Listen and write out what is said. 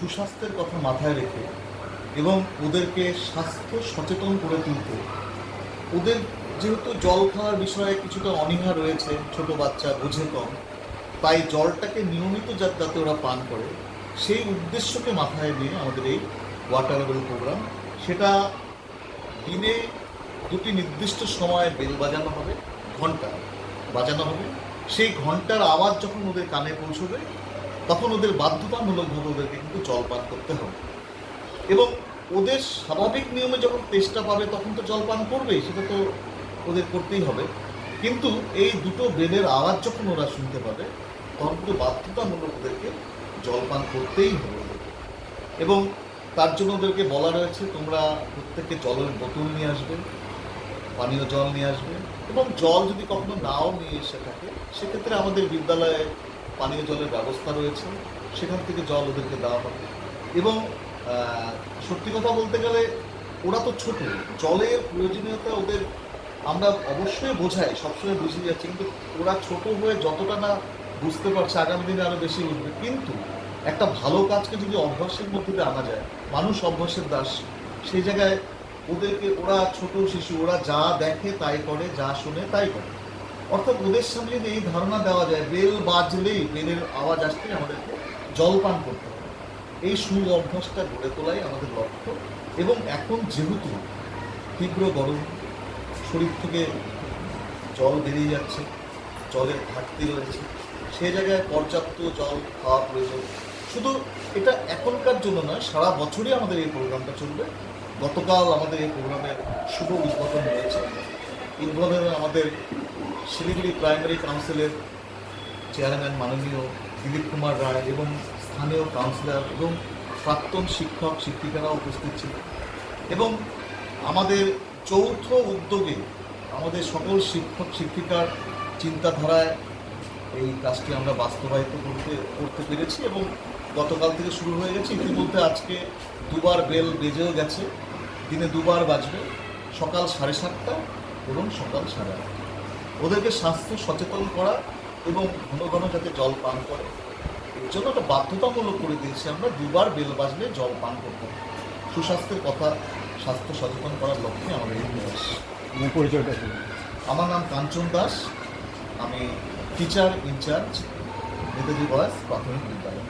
সুস্বাস্থ্যের কথা মাথায় রেখে এবং ওদেরকে স্বাস্থ্য সচেতন করে তুলতে, ওদের যেহেতু জল খাওয়ার বিষয়ে কিছুটা অনীহা রয়েছে, ছোট বাচ্চা বোঝে কম, তাই জলটাকে নিয়মিত যাতে ওরা পান করে সেই উদ্দেশ্যকে মাথায় নিয়ে আমাদের এই ওয়াটারেবল প্রোগ্রাম। সেটা দিনে দুটি নির্দিষ্ট সময়ে বেল বাজানো হবে, ঘন্টা বাজানো হবে। সেই ঘন্টার আওয়াজ যখন ওদের কানে পৌঁছবে তখন ওদের বাধ্যতামূলকভাবে ওদেরকে কিন্তু জল পান করতে হবে। এবং ওদের স্বাভাবিক নিয়মে যখন তেষ্টা পাবে তখন তো জল পান করবেই, সেটা তো ওদের করতেই হবে। কিন্তু এই দুটো বেলের আওয়াজ যখন ওরা শুনতে পাবে তখন কিন্তু বাধ্যতামূলক ওদেরকে জল পান করতেই হবে ওদেরকে। এবং তার জন্য ওদেরকে বলা রয়েছে, তোমরা প্রত্যেকে জলের বোতল নিয়ে আসবে, পানীয় জল নিয়ে আসবে। এবং জল যদি কখনো নাও নিয়ে এসে থাকে সেক্ষেত্রে আমাদের বিদ্যালয়ে পানীয় জলের ব্যবস্থা রয়েছে, সেখান থেকে জল ওদেরকে দেওয়া হবে। এবং সত্যি কথা বলতে গেলে ওরা তো ছোট, জলের প্রয়োজনীয়তা ওদের আমরা অবশ্যই বোঝাই, সবসময় বুঝিয়ে যাচ্ছি, কিন্তু ওরা ছোট হয়ে যতটা না বুঝতে পারছে আগামী দিনে আরও বেশি বুঝবে। কিন্তু একটা ভালো কাজকে যদি অভ্যাসের মধ্যে দিয়ে আনা যায়, মানুষ অভ্যাসের দাস, সেই জায়গায় ওদেরকে, ওরা ছোট শিশু, ওরা যা দেখে তাই করে, যা শোনে তাই করে। অর্থাৎ ওদের সামনে যদি এই ধারণা দেওয়া যায় বেল বাজলেই, বেলের আওয়াজ আসলেই আমাদেরকে জল পান করতে হবে, এই সু অভ্যাসটা গড়ে তোলাই আমাদের লক্ষ্য। এবং এখন যেহেতু তীব্র গরম, শরীর থেকে জল বেরিয়ে যাচ্ছে, জলের ঘাটতি রয়েছে, সেই জায়গায় পর্যাপ্ত জল খাওয়া প্রয়োজন। শুধু এটা এখনকার জন্য নয়, সারা বছরই আমাদের এই প্রোগ্রামটা চলবে। গতকাল আমাদের এই প্রোগ্রামের শুভ উদ্বোধন হয়েছে। উদ্বোধনে আমাদের শিলিগুড়ি প্রাইমারি কাউন্সিলের চেয়ারম্যান মাননীয় দিলীপ কুমার রায় এবং স্থানীয় কাউন্সিলর এবং প্রাক্তন শিক্ষক শিক্ষিকারা উপস্থিত ছিলেন। এবং আমাদের যৌথ উদ্যোগে আমাদের সকল শিক্ষক শিক্ষিকার চিন্তাধারায় এই কাজটি আমরা বাস্তবায়িত করতে পেরেছি। এবং গতকাল থেকে শুরু হয়ে গেছে, ইতিমধ্যে আজকে দুবার বেল বেজেও গেছে, দিনে দুবার বাজবে, সকাল 7:30 এবং সকাল 8:30। ওদেরকে স্বাস্থ্য সচেতন করা এবং ঘন ঘন যাতে জল পান করে এর জন্য একটা বাধ্যতামূলক করে দিয়েছি আমরা, দুবার বেল বাজলে জল পান করতে হবে। সুস্বাস্থ্যের কথা, স্বাস্থ্য সচেতন করার লক্ষ্যে আমাদের এই প্রয়াস। পরিচয়টা কি? আমার নাম কাঞ্চন দাস, আমি টিচার ইনচার্জ নেতাজি বয়েজ প্রাথমিক বিদ্যালয়।